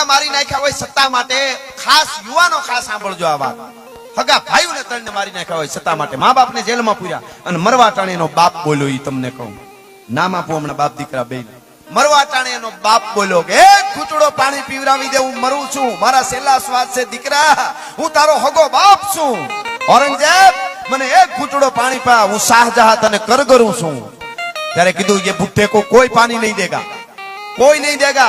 હગા મારી નાખ્યા હોય સત્તા માટે, ખાસ યુવાનો ખાસ સાંભળજો આ વાત, હગા ભાઈઓને ત્રણને મારી નાખ્યા હોય સત્તા માટે, મા બાપને જેલમાં પૂર્યા અને મરવા ટાણે એનો બાપ બોલ્યો, ઈ તમને કહું, નામ આપો હમણાં બાપ દીકરા બે, મરવા ટાણે એનો બાપ બોલ્યો કે એક ઘૂંટડો પાણી પીવરાવી દે, હું મરું છું, મારા છેલ્લા શ્વાસ છે દીકરા, હું તારો હગો બાપ છું, ઔરંગઝેબ મને એક ઘૂંટડો પાણી પા, હું શાહજહાં તને કરગરું છું. ત્યારે કીધું ये बुढ़े को कोई पानी नहीं देगा, कोई नहीं देगा.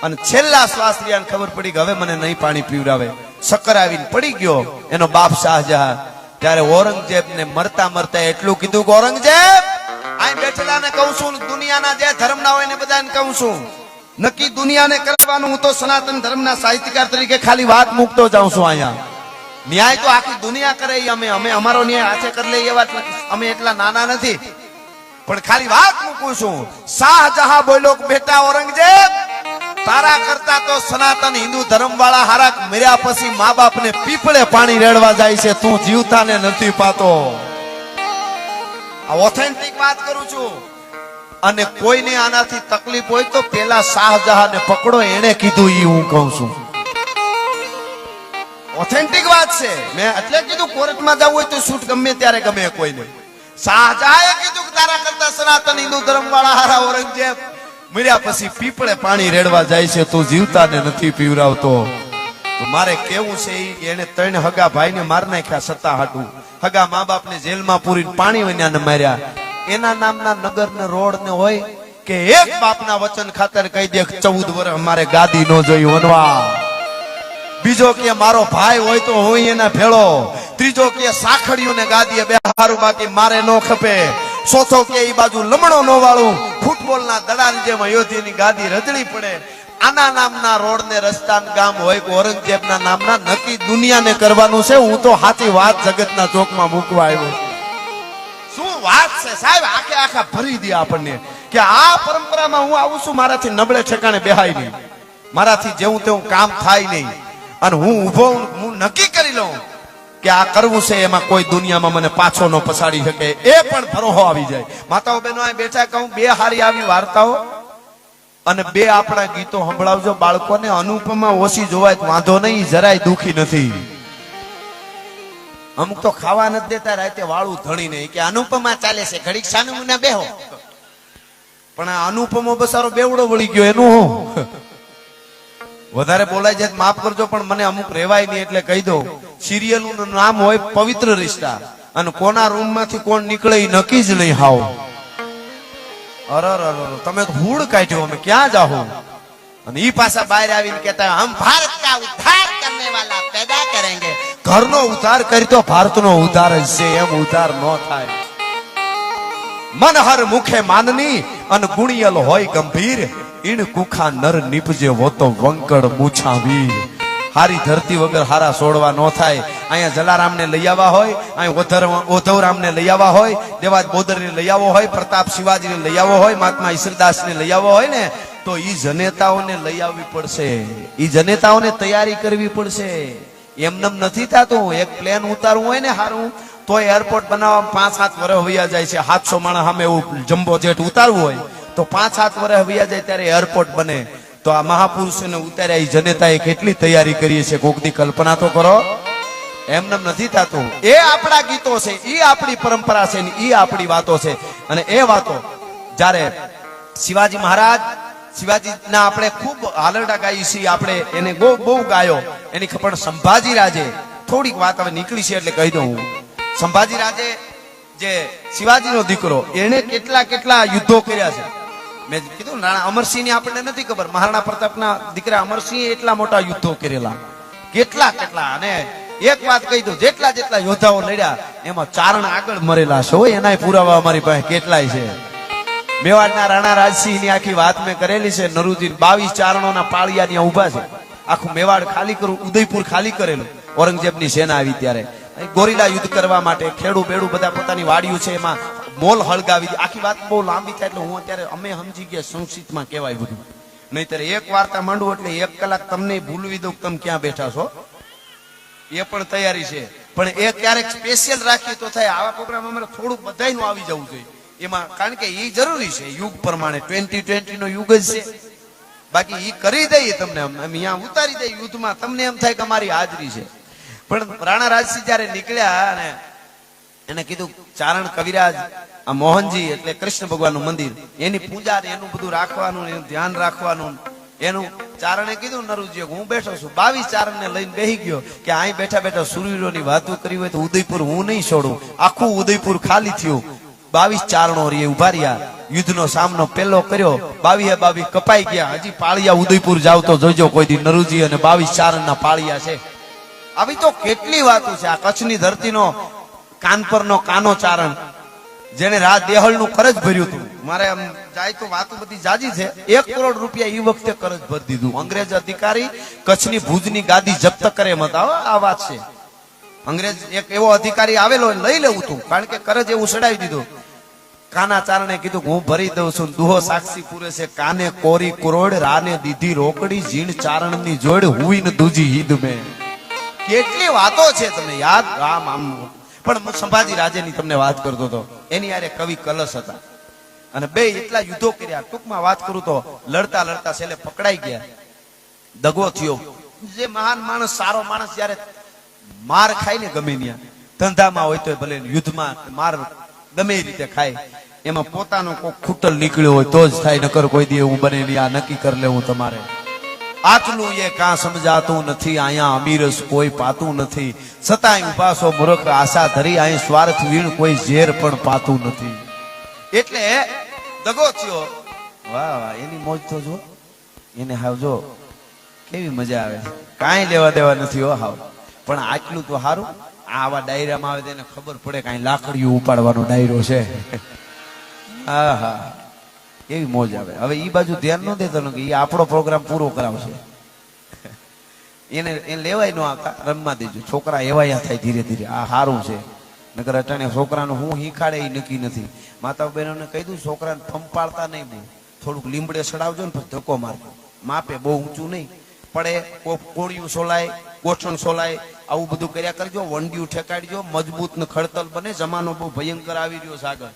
અને છેલ્લા શ્વાસ લ્યાને ખબર પડી કે હવે મને નહીં પાણી પીવડાવે, શક્કર આવીને પડી ગયો એનો બાપ શાહજહાં. ત્યારે ઔરંગઝેબ ને મરતા મરતા એટલું કીધું કે ઔરંગઝેબ અહીં બેઠેલાને કહું છું, દુનિયાના જે ધર્મના હોય ને બધાને કહું છું, નક્કી દુનિયાને કરવાનું, હું તો સનાતન ધર્મના સાહિત્યકાર તરીકે ખાલી વાત મૂકતો જાઉં છું. અહીંયા ન્યાય તો આખી દુનિયા કરે, અમે અમારો ન્યાય હાથે કરી લઈએ એવા અમે એટલા નાના નથી, પણ ખાલી વાત મૂકું છું. શાહજહાં બોલ્યો કે બેટા ઔરંગઝેબ, તારા કરતા તો સનાતન હિન્દુ ધર્મ વાળા હારા મર્યા પછી મા બાપ ને પીપળે પાણી રેડવા જાય છે, તું જીવતાને નથી પાતો. આ ઓથેન્ટિક વાત કરું છું. અને કોઈને આનાથી તકલીફ હોય તો પેલા શાહજહાં ને પકડો, એને કીધું ઈ હું કહું છું. ઓથેન્ટિક વાત છે, મેં એટલે કીધું કોર્ટમાં જવું હોય તો શૂટ ગમે ત્યારે ગમે કોઈને. શાહજહાંએ કીધું કે તારા કરતા સનાતન હિન્દુ ધર્મ વાળા હારા ઔરંગઝેબ મર્યા પછી પીપળે પાણી રેડવા જાય છે, તું જીવતાને નથી પીવરાવતો. તો મારે કેવું છે, એને ત્રણ હગા ભાઈને માર નાખ્યા સત્તા હાટું, હગા મા બાપને જેલમાં પૂરીને પાણી વન્યાને માર્યા. એના નામના નગર ને રોડ ને હોય કે એક બાપના વચન ખાતર કહી દે 14 વર્ષ અમારે ગાદી નો જોઈ વનવા. બીજો કે મારો ભાઈ હોય તો હું એના ભેળો. ત્રીજો કે સાખડીઓને ગાદીએ બેહારું, બાકી મારે નો ખપે. ચોથો કે ઈ બાજુ લમણો નો વાળું, ફૂટબોલના દડાની જેમ અયોધ્યાની ગાદી રજળી પડે. આના નામના રોડ ને રસ્તા ગામ હોય કે ઔરંગઝેબના નામના, નક્કી દુનિયાને કરવાનું છે. હું તો સાચી વાત જગતના ચોકમાં મૂકવા આવ્યો. શું વાત છે સાહેબ, આખે આખા ભરી દે આપણને કે આ પરંપરામાં હું આવું છું, મારાથી નબળે ઠેકાણે બેહાય નહીં, મારાથી જેવું તેવું કામ થાય નહીં, અને હું ઉભો હું નક્કી કરી લઉં કે આ કરવું છે, એમાં કોઈ દુનિયામાં મને પાછો ન પછાડી શકે, એ પણ ભરોહો આવી જાય. માતાઓ બહેનો અહીં બેઠા કહું, બે હારી આવી વાર્તાઓ અને બે આપણા ગીતો સંભળાવજો બાળકોને. અનુપમા ઓછી જોવાય તો વાંધો નહીં, જરાય દુખી નથી. અમુક તો ખાવા નથી દેતા, રાતે વાળું ધણી નહીં કે અનુપમા ચાલે છે, ઘડીક સાનું મુના બેહો. પણ આ અનુપમો બસારો બેવડો વળી ગયો, એનું હું વધારે બોલાય જાય માફ કરજો, પણ મને અમુક રેવાય નહીં એટલે કહી દઉં. સિરિયલ નું નામ હોય પવિત્ર રિશ્તા, અને કોના રૂમ માંથી કોણ નીકળે એ નક્કી જ નહીં. હાવ અરર તમે હૂડ કાઢ્યો, અમે ક્યાં જાઓ? અને ઈ પાછા બહાર આવીને કહેતા હમ ભારત કા ઉદ્ધાર કરને વાલા પેદા કરેંગે. ઘરનો ઉદ્ધાર કરી તો ભારતનો ઉદ્ધાર જ છે, એમ ઉદ્ધાર ન થાય. મન હર મુખે માનની અને ગુણિયલ હોય ગંભીર, ઈણ કુખા નર નીપજે વો તો વંકડ મૂછા વીર. હારી ધરતી વગર હારા છોડવા ન થાય. અહીંયા જલારામને લઈ આવવા હોય, અહીંયા ઓધવરામને લઈ આવવા હોય, દેવાજ બોદરને લઈ આવવો હોય, પ્રતાપ શિવાજીને લઈ આવવો હોય, મહાત્મા ઈશ્વરદાસને લઈ આવવો હોય ને, તો ઈ જનેતાઓને લઈ આવવી પડશે, ઈ જનેતાઓને તૈયારી કરવી પડશે. એમનેમ નથી થતું. એક પ્લેન ઉતારવું હોય ને હારું, તો એરપોર્ટ બનાવવા 5-7 વર્ષ વયા જાય છે. 700 માણસ સામે એવું જમ્બો જેટ ઉતારવું હોય તો 5-7 વર્ષ વયા જાય, ત્યારે એરપોર્ટ બને. તો આ મહાપુરુષોને ઉતાર્યા ઈ જનેતાએ કેટલી તૈયારી કરી છે, કોકની કલ્પના તો કરો. એમને નથી થતું. એ આપણા ગીતો છે, એ આપણી પરંપરા છે, એ આપણી વાતો છે. અને એ વાતો જ્યારે શિવાજી મહારાજ, શિવાજીના આપણે ખૂબ હાલરડા ગાઈ છીએ, આપણે એને બહુ ગાયો. એની ખબર સંભાજી રાજે થોડીક વાત હવે નીકળી છે એટલે કહી દઉં હું. સંભાજી રાજે જે શિવાજીનો દીકરો, એને કેટલા યુદ્ધો કર્યા છે. મેં કીધું રાણા અમરસિંહ ની આપણને નથી ખબર, મહારાણા પ્રતાપના દીકરા અમરસિંહ એટલા મોટા યુદ્ધો કરેલા, કેટલા. અને એક વાત કહી દઉં, જેટલા યોદ્ધાઓ લડ્યા એમાં ચારણ આગળ મરેલા છે. એના પુરાવા અમારી પાસે કેટલાય છે. મેવાડના રાણા રાજસિંહ ની આખી વાત મેં કરેલી છે. નરુજી 22 ચારણોના પાળિયા ત્યાં ઉભા છે. આખું મેવાડ ખાલી કરું, ઉદયપુર ખાલી કરેલું ઔરંગઝેબની સેના આવી ત્યારે. ગોરીલા યુદ્ધ કરવા માટે ખેડૂ બેડું બધા પોતાની વાડીઓ છે, એમાં મોલ હળગાવી દી. આખી વાત બહુ લાંબી થાય એટલે હું અત્યારે અમે સમજી ગયા સંક્ષિપ્તમાં કહેવાય બધું. નહીતર એક વાર્તા માંડું એટલે 1 કલાક તમને ભૂલવી દઉં તમે ક્યાં બેઠા છો. એ પણ તૈયારી છે, પણ એ ક્યારેક સ્પેશિયલ રાખીએ તો થાય. આવા પ્રોગ્રામ અમારે થોડુંક બધાયનું આવી જવું જોઈએ એમાં, કારણ કે એ જરૂરી છે યુગ પ્રમાણે. 2020 નો યુગ જ છે. બાકી ઈ કરી દઈએ તમને અમે અહીંયા ઉતારી દઈએ યુદ્ધમાં, તમને એમ થાય કે અમારી હાજરી છે. પણ રાણા રાજસિંહ જયારે નીકળ્યા અને એને કીધું ચારણ કવિરાજ આ મોહનજી એટલે કૃષ્ણ ભગવાનનું મંદિર, એની પૂજા એનું બધું રાખવાનું, એનું ધ્યાન રાખવાનું, એનું ચારણે કીધું નરુજી હું બેઠો છું. 22 ચારણને લઈને બેહી ગયો કે અહીં બેઠા બેઠા સુરવીરોની વાતો કરી હોય તો ઉદયપુર હું નહીં છોડું. આખું ઉદયપુર ખાલી થયું. 22 ચારણો રે ઉભા રહ્યા, યુદ્ધનો સામનો પેલો કર્યો. 22 કપાઈ ગયા. હજી પાળિયા ઉદયપુર જાવ તો જોજો કોઈ દી નરુજી અને 22 ચારણના પાળિયા છે. આવી તો કેટલી વાતો છે. આ કચ્છની ધરતીનો કાનપરનો કાનો ચારણ જેને રાત દેહળનું કરજ ભર્યું હતું. મારે આમ જાય તો વાતો બધી જાજી છે. 1 કરોડ રૂપિયા એ વખતે કરજ ભરી દીધું. અંગ્રેજ અધિકારી કચ્છની ભુજની ગાદી જપ્ત કરે એમ હતા. આ વાત છે. અંગ્રેજ એક એવો અધિકારી આવેલો લઈ લેવું હતું, કારણ કે કરજ એવું ચડાવી દીધું. કાના ચારણે કીધું હું ભરી દઉં છું. દુહો સાક્ષી પૂરે છે કાને કોરી કરોડ, રાને દીધી રોકડી, જીણ ચારણની જોડ, હુઈને દૂજી હિદ મેં. કેટલી વાતો છે તમને યાદ. આમ આમ પણ સંભાજી રાજેની તમને વાત કરતો હતો. એની યારે કવિ કલશ હતા અને બે એટલા યુદ્ધો કર્યા. ટૂંકમાં વાત કરું તો લડતા લડતા છેલ્લે પકડાઈ ગયા. દગો થયો. જે મહાન માણસ, સારો માણસ જયારે માર ખાય ને ગમે ત્યાં, ધંધામાં હોય તો ભલે, યુદ્ધમાં માર ગમે એ રીતે ખાય, એમાં પોતાનો કોઈ ખૂટલ નીકળ્યો હોય તો જ થાય, નકર કોઈ દી એવું બને નહીં. આ નક્કી કરી લેવું તમારે. આટલું એ કાં સમજાતું નથી, અહીંયા અમીરસ કોઈ પાતું નથી, છતાંય ઉપાસો મૂર્ખ આશા ધરી, અહીં સ્વાર્થ વીણ કોઈ ઝેર પણ પાતું નથી. એટલે દગો થયો. વાહ વાહ, એની મોજ તો જો, એને હાવ જો કેવી મજા આવે. કાંઈ લેવા દેવા નથી હો હાવ. પણ આટલું તો સારું, આવા ડાયરામાં આવે તેને ખબર પડે કે અહીં લાકડીઓ ઉપાડવાનો ડાયરો છે. હા હા, એવી મોજ આવે. હવે ઈ બાજુ ધ્યાન ન દેતો કે ઈ આપણો પ્રોગ્રામ પૂરો કરાવશે. એને લેવાય ન આવતા, રમવા દેજો. છોકરા એવાયા થાય ધીરે ધીરે. આ સારું છે. નકર અટાણે છોકરાને હું હીખાડે એ નક્કી નથી. માતા બહેનોને કહી દઉં છોકરાને પંપાળતા નહીં, બહુ થોડુંક લીમડે સડાવજો ને પછી ધક્કો મારજો. માપે બહુ ઊંચું નહીં પડે. કોળિયું સોલાય, ગોઠણ સોલાય, આવું બધું કર્યા કરજો. વંડિયું ઠેકાડજો, મજબૂત ને ખડતલ બને. જમાનો બહુ ભયંકર આવી રહ્યો છે આગળ.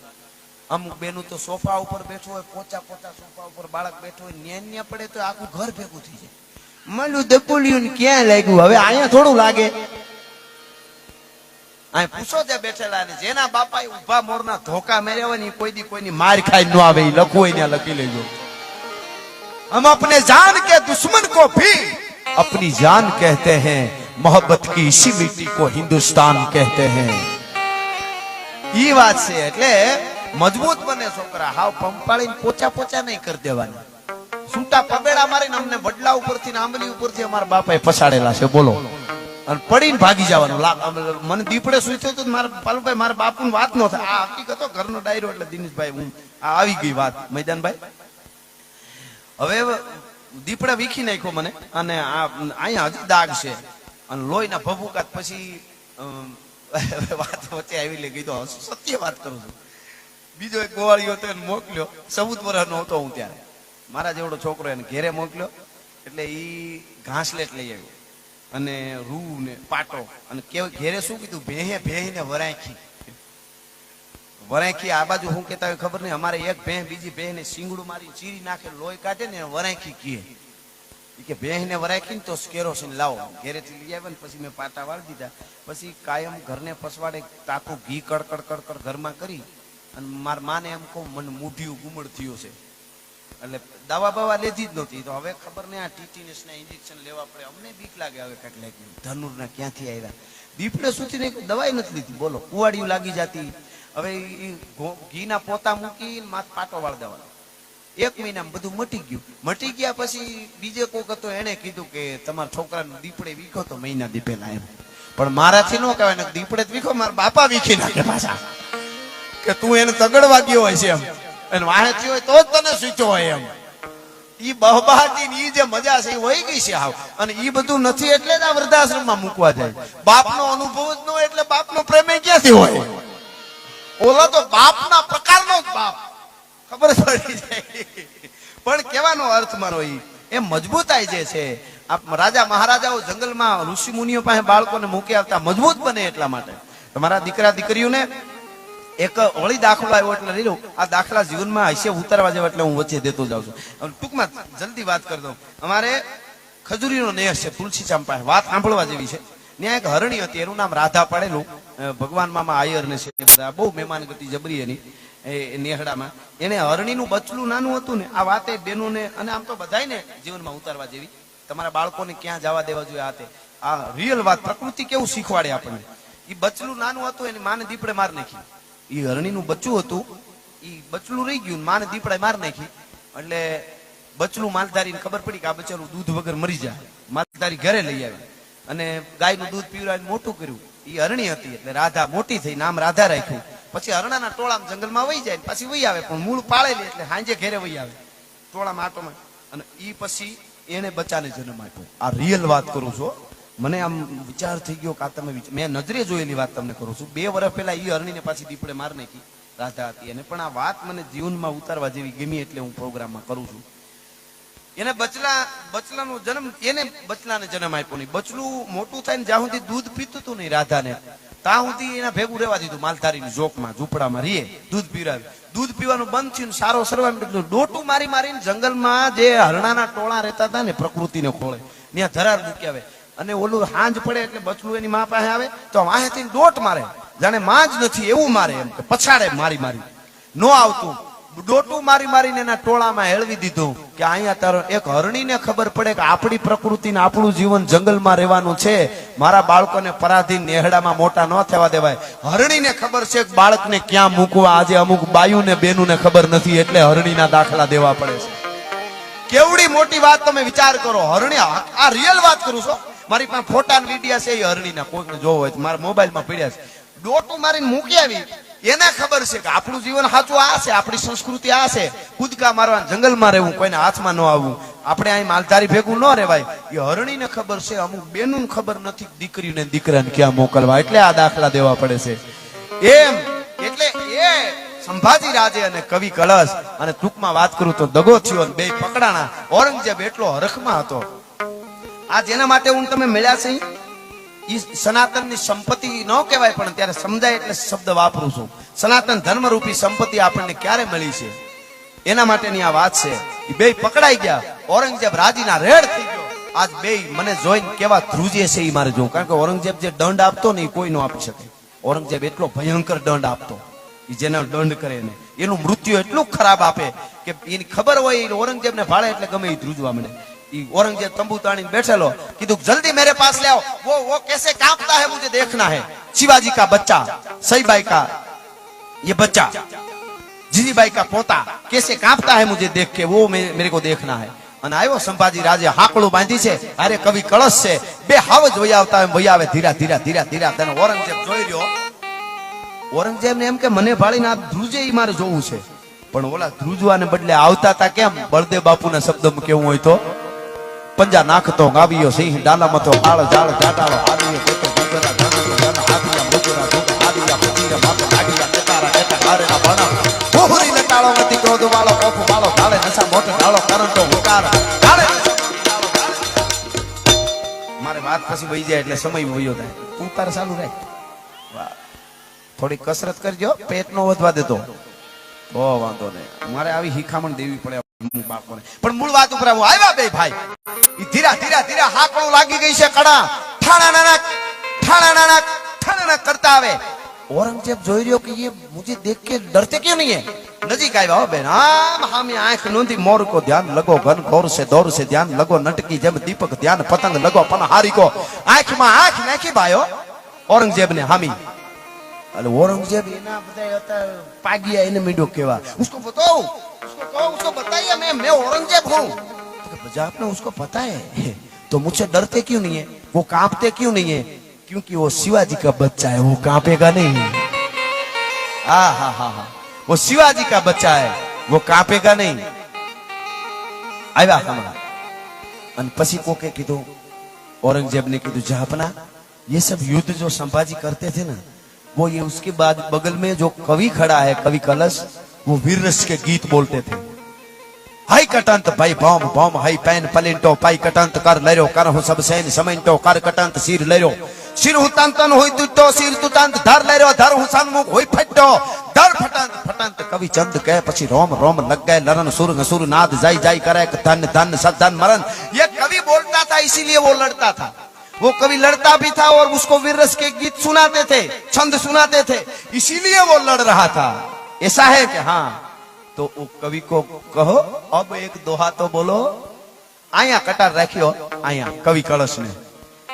અમુક બેનું તો સોફા ઉપર બેઠો હોય, પોચા સોફા ઉપર બાળક બેઠો હોય, ન્યા પડે તો આખું ઘર ભેગું થઈ જાય. માલું દકુલિયું ક્યાં લાગ્યું? હવે અહીંયા થોડું લાગે. અહીં પૂછો જે બેઠેલા ને જેના બાપા ઉભા મોરના ધોકા મેર્યા હોય ને કોઈ દી કોઈની માર ખાઈ ન આવે. લખવું હોય ત્યાં લખી લેજો. हम अपने जान के दुश्मन को भी अपनी जान कहते हैं, मोहब्बत की इसी मिट्टी को हिंदुस्तान कहते हैं. ઈ વાત છે. એટલે મજબૂત બને છોકરા. હાવ પંપાળીને પોચા નહીં કરી દેવાના. સૂટા પબેડા મારીને અમને વડલા ઉપરથી ને આંબલી ઉપરથી અમારા બાપાએ પછાડેલા છે. બોલો. અને પડીને ભાગી જવાનું. મને દીપડે સૂચ્યો તો મારા પાલુભાઈ મારા બાપુ વાત ન થાય. આ હકીકતો ઘરનો ડાયરો. એટલે દિનેશભાઈ હું આવી ગઈ વાત મેદાનભાઈ. હવે દીપડા વીખી નાખ્યો મને. અને અહીંયા હજી દાગ છે અને લોહીના ભભૂકાત. પછી વાત વચ્ચે આવી લે ગઈ તો સત્ય વાત કરું છું. બીજો એક ગોવાળીઓ હતો એને મોકલ્યો. 14 વર્ષનો હતો હું ત્યારે. મારા જેવડો છોકરો એને ઘેરે મોકલ્યો. એટલે ઈ ઘાસલેટ લઈ આવ્યો અને રૂ ને પાટો. અને ઘેરે શું કીધું? ભેહીને વરાંખી. આ બાજુ શું કેતા હોય ખબર નહીં. અમારે એક ભેહ બીજી ભેહને શીંગડું મારી ચીરી નાખે, લોહી કાઢે ને વરાંખી કીએ. કે ભેહને વરાંખી તો કેરોસીન લાવો. ઘેરેથી લઈ આવ્યા ને પછી મેં પાટા વાળી દીધા. પછી કાયમ ઘરને પસવાડે તાકું ઘી કડકડ ઘરમાં કરી અને મારા માને એમ કહું મને મૂઢિયું ગુમડ થયું છે. એટલે દવા બવા લીધી જ નહોતી. તો હવે ખબર નહીં આ ટીટીનેસ ના ઇન્જેક્શન લેવા પડે. અમને બીક લાગે. હવે કેટલાક ધનુરના ક્યાંથી આવ્યા. દીપડે સુધી નહીં દવાઈ નથી લીધી. બોલો. કુવાડિયું લાગી જતી. હવે ઘીના પોતા મૂકી માથ પાટો વાળ દેવાનો. 1 મહિનામાં બધું મટી ગયું. મટી ગયા પછી બીજે કોક હતો એને કીધું કે તમારા છોકરાને દીપડે વીખો તો મહિના દી પહેલા એમ. પણ મારાથી ન કહેવાય ને દીપડે જ વીખો. મારા બાપા વીખી નાખે પાછા કે તું એને તગડવા ગયો હોય છે એમ. અને વાહેથી હોય તો જ તને સૂચો હોય એમ. ઈ બહબાટી ની જે મજા છે એ વહી ગઈ છે હાવ. અને ઈ બધું નથી એટલે જ આ વૃદ્ધાશ્રમમાં મૂકવા જાય. બાપનો અનુભવ જ ન હોય એટલે બાપનો પ્રેમ ક્યાંથી હોય? ઓલો તો બાપના પ્રકારનો જ બાપ. ખબર પડી જાય. પણ કેવાનો અર્થ મારો એ મજબૂતાઈ જે છે. રાજા મહારાજાઓ જંગલમાં ઋષિ મુનિઓ પાસે બાળકોને મૂકી આવતા મજબૂત બને એટલા માટે. તમારા દીકરા દીકરીઓને એક વળી દાખલો આવ્યો એટલે લઈ લઉં. આ દાખલા જીવનમાં હશે ઉતારવા જેવા એટલે હું વચ્ચે દેતો જાઉં છું. ટૂંકમાં જલ્દી વાત કરી દઉં. અમારે ખજૂરીનો નેહ છે તુલસી ચાંપા, વાત સાંભળવા જેવી છે. ત્યાં એક હરણી હતી, એનું નામ રાધા પડેલું. ભગવાન મામા આયર ને છે બધા, બહુ મહેમાન ગતિ જબરી એની એ નેહડામાં. એને હરણીનું બચલું નાનું હતું ને, આ વાતે બેનોને અને આમ તો બધાય ને જીવનમાં ઉતારવા જેવી. તમારા બાળકોને ક્યાં જવા દેવા જોઈએ, આ રિયલ વાત, પ્રકૃતિ કેવું શીખવાડે આપણને. એ બચલું નાનું હતું, એની માને દીપડે માર નાખી. એ હરણીનું બચ્ચું હતું, એ બચલું રહી ગયું, માને દીપડે માર નાખી. એટલે બચલું માલધારીને ખબર પડી કે આ બચ્ચાનું દૂધ વગર મરી જાય. માલધારી ઘરે લઈ આવી અને ગાયનું દૂધ પીવડાવીને મોટું કર્યું. એ હરણી હતી એટલે રાધા મોટી થઈ, નામ રાધા રાખ્યું. પછી હરણાના ટોળામાં જંગલમાં વહી જાય, પછી વહી આવે, પણ મૂળ પાળેલી એટલે હાંજે ઘેરે વહી આવે ટોળામાં આટોમાં. અને એ પછી એને બચ્ચાને જન્મ આપ્યો. આ રિયલ વાત કરું છું. મને આમ વિચાર થઈ ગયો કે તમે મેં નજરે જોયેલી વાત તમને કરું છું. 2 વર્ષ પહેલા એ હરણીને પાછી દીપડે માર નાખી રાધા હતી એને. પણ આ વાત મને જીવનમાં ઉતારવા જેવી ગમી એટલે હું પ્રોગ્રામમાં કરું છું. એને બચલાનો જન્મ, એને બચલાને જન્મ આપ્યો નહીં. બચલું મોટું થાય ને જ્યાં સુધી દૂધ પીતું હતું નહીં રાધાને, ત્યાં સુધી એના ભેગું રહેવા દીધું. માલધારીની ઝોકમાં ઝૂંપડામાં રીએ, દૂધ પીવડાવે. દૂધ પીવાનું બંધ થયું, સારો સરવા માંડ્યો. ડોટું મારી મારીને જંગલમાં જે હરણાના ટોળા રહેતા હતા ને પ્રકૃતિને ખોળે, ત્યાં ધરાર મૂકી આવે. અને ઓલું હાંજ પડે એટલે બચલું એની મા પાસે આવે તો વાહેથી ડોટ મારે, જાણે માં જ નથી એવું મારે, એમ કે પછાડે મારી મારી. નો આવતું, ડોટું મારી મારીને એના ટોળામાં હેળવી દીધું કે અહીંયા તારો. એક હરણીને ખબર પડે કે આપણી પ્રકૃતિને આપણું જીવન જંગલમાં રહેવાનું છે, મારા બાળકોને પરાધીન નેહડામાં મોટા ન થવા દેવાય. હરણીને ખબર છે કે બાળકને ક્યાં મૂકવા. આજે અમુક બાયુને બેનુને ખબર નથી એટલે હરણીના દાખલા દેવા પડે છે. કેવડી મોટી વાત તમે વિચાર કરો. હરણી, આ રિયલ વાત કરું છું. મારી પાસે ફોટા ને વિડિયા છે એ હરણીના, કોઈકને જોવો હોય તો મારા મોબાઈલમાં પડ્યા છે. ડોટું મારીને મૂકી આવી. એને ખબર છે કે આપણું જીવન સાચું આ છે, આપણી સંસ્કૃતિ આ છે, કૂદકા મારવા, જંગલમાં રહેવું, કોઈને હાથમાં ન આવવું, આપણે અહીં માલધારી ભેગું ન રહેવાય. એ હરણીને ખબર છે, અમુક બેનું ખબર નથી દીકરીને દીકરાને ક્યાં મોકલવા, એટલે આ દાખલા દેવા પડે છે. એમ એટલે એ સંભાજી રાજે અને કવિ કળશ. અને ટૂંકમાં વાત કરું તો દગો થયો, બે પકડાણા. ઔરંગઝેબ એટલો હરખમાં હતો. આ જેના માટે હું તમે મળ્યા છે, ઈ સનાતનની સંપત્તિ ન કહેવાય, પણ ત્યારે સમજાય એટલે શબ્દ વાપરું છું. સનાતન ધર્મરૂપી સંપત્તિ આપણને ક્યારે મળી છે એના માટેની આ વાત છે. એ બે પકડાઈ ગયા. ઔરંગઝેબ રાજીના રેડ થઈ ગયો. આજ બે મને જોઈને કેવા ધ્રુજે છે એ મારે જોવું. કારણ કે ઔરંગઝેબ જે દંડ આપતો ને એ કોઈ ન આપી શકે. ઔરંગઝેબ એટલો ભયંકર દંડ આપતો, એ જેને દંડ કરે ને એનું મૃત્યુ એટલું ખરાબ આપે કે એની ખબર હોય ઔરંગઝેબને ભાળે એટલે ગમે એ ધ્રુજવા મળે. औरंगजेब तंबू तानी बैठेलो, कीधु जल्दी मेरे पास ले आओ, वो कैसे कांपता है मुझे देखना है. शिवाजी का बच्चा, सईबाई का ये बच्चा, जीजीबाई का पोता कैसे कांपता है मुझे देख के, वो मेरे को देखना है. અને આવ્યો સંભાજી રાજે, હાકડું બાંધી છે, અરે કવિ કળશ છે, બે હાવ જ વહી આવતા હોય, વહી આવે ધીરા ધીરા ધીરા ધીરા. તેને ઔરંગઝેબ જોઈ રહ્યો. ઔરંગઝેબ ને એમ કે મને ભાળીને આ ધ્રુજે ઈ મારે જોવું છે. પણ ઓલા ધ્રુજવાને બદલે આવતા હતા કેમ? બળદેવ બાપુના શબ્દમાં કેવું હોય તો, पंजा नाखतो गावियो सिंह डाला मतो हाल जाल जाटालो आदियो केतो गुगरा गणतो जन आदिया मुगरा दुग आदिया पचीरा माप आदिया केतारा केता गारेना बना बोहरी लटालो मती क्रोध वालो कोप वालो डाले नसा मोट डालो करंटो हुकार डाले मारे बात પછી વઈ જાય એટલે સમય વયો થાય. તું તાર ચાલુ રાખ. વાહ, થોડી કસરત કરજો, પેટ નો વધવા દેતો. બહુ વાંધો નહીં, મારે આવી હિખામણ દેવી પડે બાપોને. પણ મૂળ વાત ઉપર આવો. આવ્યા બે ભાઈ, ધીરા ધીરા ધીરા હાકડું લાગી ગઈ છે, કડા ઠાણા નાના ઠાણા નાના ઠાણા નાના કરતા આવે. औरंगजेब જોઈ રહ્યો કે ये मुझे देख के डरते क्यों नहीं है. नजीक આવ્યા હો બેન. આમ હામી આંખ નોંધી, મોર को ध्यान लगो घन घोर से दौर से ध्यान लगो नटकी जब दीपक ध्यान पतंग लगो पनहारी को. આંખમાં આંખ નાખી ભાઈઓ औरंगजेब ने હામી. अरे औरंगजेब એના બધા હતા પાગિયા, એને મીડો કેવા. उसको बताओ, उसको कहो, उसको बताइए मैं औरंगजेब हूँ. तो आपने उसको पता है तो मुझसे डरते क्यों नहीं है, वो कांपते क्यों नहीं है? क्योंकि वो शिवाजी का बच्चा है, वो कांपेगा नहीं. हाँ हाँ हाँ हाँ, वो शिवाजी का बच्चा है, वो कांपेगा नहीं. आया हमारा अन पसी को के कीधु, औरंगजेब ने कीधु जहापना, ये सब युद्ध जो संभाजी करते थे ना, वो ये उसके बाद बगल में जो कवि खड़ा है, कवि कलश, वो वीर रस के गीत बोलते थे. हाई कटंत भाई बॉम बॉम हाई पैन पलिंटो पाई कटंत कर लेरो कर हो सब सैन समैंटो कर कटंत सिर लेरो શિર હુતાંતન હોય તૂટો શિર તુતાંત ધર લઈ રહ્યો ધર હું સન્મુખ હોય ફટ્યો ધર ફટાંત ફટાંત કવિ ચંદ કહે પછી રોમ રોમ લગ ગए लरन सुर सुर नाद जाई जाई करे धन धन सदन मरण। ये कवि बोलता था इसीलिए वो लड़ता था। वो कवि लड़ता भी था और उसको वीर रस के गीत सुनाते थे छंद सुनाते थे इसीलिए वो लड़ रहा था। ऐसा है कि हाँ तो वो कवि को कहो अब एक दोहा तो बोलो। आया कटार राखियो आया कवि कलश ने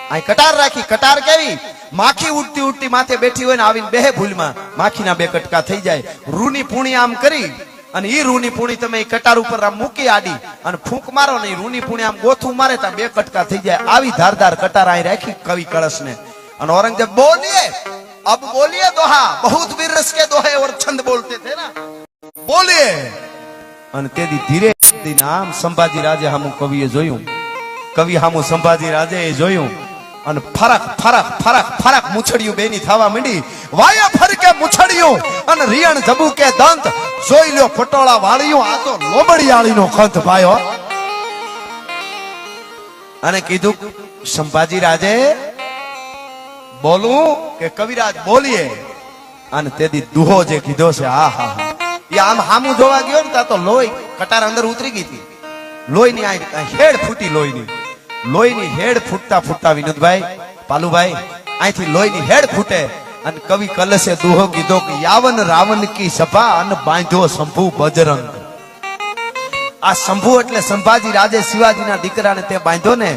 आ कटार राखी कटार केवी माखी उठती उठती माथे बैठी હોય ને આવીને બેહે ભૂલમાં માખીના બે કટકા થઈ જાય રૂની પૂણી આમ કરી અને ઈ રૂની પૂણી તમે ઈ કટાર ઉપર આમ મૂકી આડી અને ફૂંક મારો ને રૂની પૂણી આમ ગોથું મારે તો બે કટકા થઈ જાય આવી ધારદાર કટાર આઈ રાખી કવિ કળશને। અને औरंगजेब बोलिए अब बोलिए दोहा बहुत वीर रस के दोहे और छंद बोलते थे ना बोलिए। અને તેથી ધીરે ધીરે આમ સંભાજી રાજે હામુ કવિએ જોયું કવિ હામુ સંભાજી રાજે એ જોયું અને ફરક ફરક ફરક ફરક મુછડિયું બેની થવા માંડી વાયા ફરકે મુછડિયું અને રિયણ જબુ કે દંત જોઈ લ્યો પટોળા વાળિયું આ તો લોબડિયાળીનો ખંત ભાયો। અને કીધું સંભાજી રાજે બોલું કે કવિરાજ બોલીએ। અને તેથી દુહો જે કીધો છે આ હા હા એ આમ હામું જોવા ગયો ને તા તો લોહી કટાર અંદર ઉતરી ગઈ હતી લોહીની આ હેડ ફૂટી લોહીની હેડ ફૂટતા ફૂટતા વિનોદભાઈ પાલુભાઈ અહીંથી લોહીની હેડ ફૂટે અને કવિ કલશે દુહો કીધો કે યાવન રાવણ કી સભા અને બાંધ્યો શંભુ બજરંગ। આ શંભુ એટલે સંભાજી રાજે શિવાજીના દીકરાને તે બાંધ્યો ને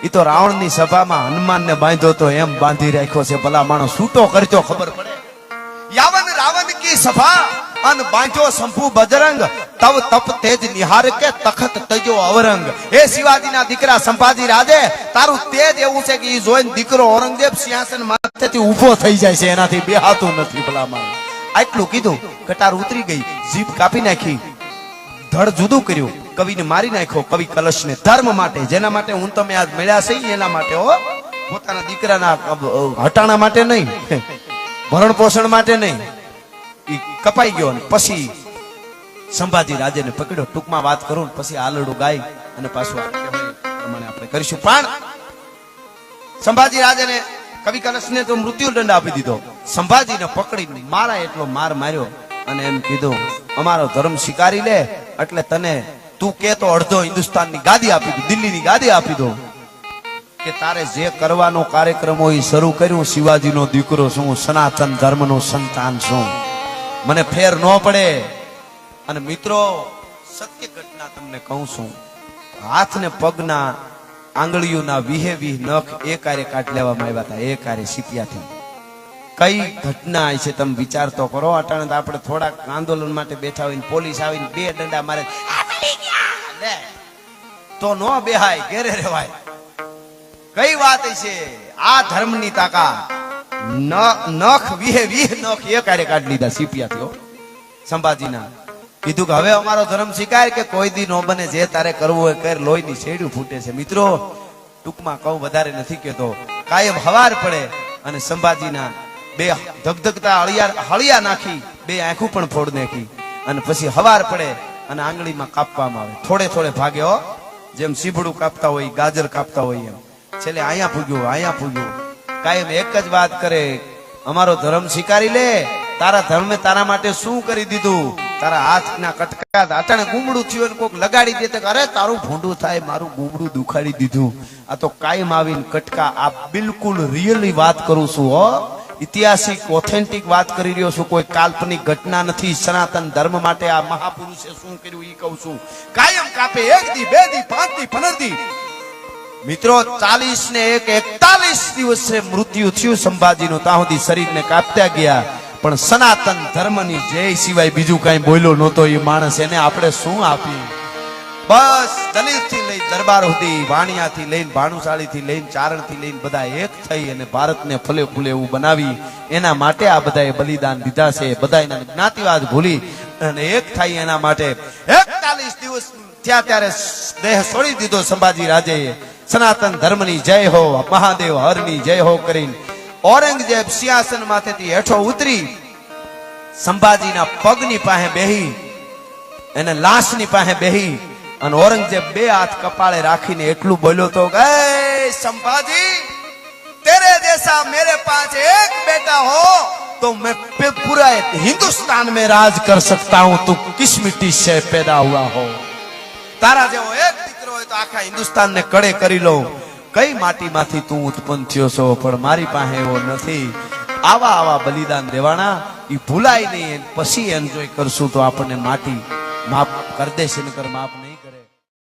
એ તો રાવણની સભામાં હનુમાનને બાંધ્યો તો એમ બાંધી રાખ્યો છે ભલા માણસ છૂટો કરજો ખબર પડે। યાવન રાવણ કી સભા અન બાંધ્યો શંભુ બજરંગ તવ તપ તેજ નિહાર કે તખત તજો અવરંગ। એ શિવાજીના દીકરા સંભાજી રાજે તારું તેજ એવું છે કે ઈ જોઈને દીકરો ઔરંગઝેબ સિંહાસન માથેથી ઊભો થઈ જાય છે એનાથી બેહાતું નથી ભલામાં। આટલું કીધું કટાર ઉતરી ગઈ જીભ કાપી નાખી ધડ જુદું કર્યું કવિને મારી નાખ્યો કવિ કલશને ધર્મ માટે જેના માટે હું તમે આજ મળ્યા છે એના માટે હો પોતાના દીકરાના હટાણા માટે નહીં ભરણ પોષણ માટે નહીં ઈ કપાઈ ગયો ને પછી સંભાજી રાજેને પકડ્યો। ટૂંકમાં વાત કરું પછી આલડું ગાય અને પાછું પ્રમાણે આપણે કરીશું। પણ સંભાજી રાજેને કવિ કલશને તો મૃત્યુ દંડ આપી દીધો। સંભાજીને પકડી મારા એટલો માર માર્યો અને એમ કીધું અમારો ધર્મ સ્વીકારી લે એટલે તને તું કે તો અડધો હિન્દુસ્તાનની ગાદી આપી દઉં દિલ્હીની ગાદી આપી દઉં કે તારે જે કરવાનો કાર્યક્રમ હોય શરૂ કર્યું। શિવાજીનો દીકરો છું સનાતન ધર્મનો સંતાન છું મને ફેર ન પડે। અને મિત્રો સત્ય ઘટના તમને કહું છું હાથ ને પગના આંગળીઓના વિહે વિહ નખ એ કાર્ય કાઢ લેવામાં આવ્યા હતા એ કાર્ય સીપિયાથી। કઈ ઘટના છે તમે વિચાર તો કરો। અટાણે આપણે થોડાક આંદોલન માટે બેઠા હોય પોલીસ આવીને બે દંડા મારે તો નો બેહાય ઘેરે રહેવાય। કઈ વાત છે આ ધર્મની તાકાત નખ વિહે વિહ નખ એ કાર્ય કાઢી લીધા સીપિયાથી સંભાજીના। કીધું કે હવે અમારો ધર્મ સ્વીકાર કે કોઈ દી નો બને જે તારે કરવું હોય કર લોહીની શેડું ફૂટે છે। મિત્રો ટૂંકમાં કહું વધારે નથી કેતો કાયમ હવાર પડે અને સંભાજીના બે ધગધગતા હળિયા નાખી બે આંખું પણ ફોડ નાખી અને પછી હવાર પડે અને આંગળીમાં કાપવામાં આવે થોડે થોડે ભાગ્યો જેમ સીભડું કાપતા હોય ગાજર કાપતા હોય એમ છેલ્લે અહીંયા પૂગ્યું કાયમ એક જ વાત કરે અમારો ધર્મ સ્વીકારી લે તારા ધર્મે તારા માટે શું કરી દીધું તારા હાથના કટકા અટાણે ગુમડું થયું કોક લગાડી દે અરે તારું ભૂંડું થાય મારું ગુમડું દુખાડી દીધું। આ તો કાયમ આવીને કટકા આ બિલકુલ રિયલી વાત કરું છું હો ઐતિહાસિક ઓથેન્ટિક વાત કરી રહ્યો છું કોઈ કાલ્પનિક ઘટના નથી। સનાતન ધર્મ માટે આ મહાપુરુષે શું કર્યું ઈ કહું છું। કાયમ કાપે 1 દી 2 દી 5 દી 15 દી। મિત્રો 40 ને 41 દિવસે મૃત્યુ થયું સંભાજીનું ત્યાં સુધી શરીરને કાપતા ગયા પણ સનાતન ધર્મની જય સિવાય બીજું કઈ બોલ્યો નહોતો એ માણસ એને આપણે શું આપી। બસ દલિતથી લઈ દરબાર સુધી વાણિયાથી લઈને ભાણુશાળીથી લઈને ચારણથી લઈને બધા એક થઈ અને ભારતને ફલે ફૂલે એવું બનાવી એના માટે આ બધાએ બલિદાન દીધા છે। બધા એના જ્ઞાતિવાદ ભૂલી અને એક થાય એના માટે 41 દિવસ થયા ત્યારે દેહ છોડી દીધો સંભાજી રાજેએ। સનાતન ધર્મની જય હો મહાદેવ હરની જય હો કરીને ઔરંગઝેબ સિંહાસન માંથી હેઠો ઉતરી સંભાજીના પગની પાસે બેહી એને લાશની પાસે બેહી અને ઔરંગઝેબ બે હાથ કપાળે રાખીને એટલું બોલ્યો તો કે સંભાજી तेरे जैसा मेरे पास एक बेटा हो तो मैं पूरा हिंदुस्तान में राज कर सकता हूं. तू किस मिट्टी से पैदा हुआ हो. तारा जेवो एक દીકરો હોય તો આખા હિન્દુસ્તાન ને કડે કરી લો. કઈ માટીમાંથી તું ઉત્પન્ન થયો છો, પણ મારી પાસે એવો નથી. આવા આવા બલિદાન દેવાના, ઈ ભૂલાય નહીં. પછી એન્જોય કરશું તો આપણને માટી માફ કરી દેશે, નકર માફ નહીં.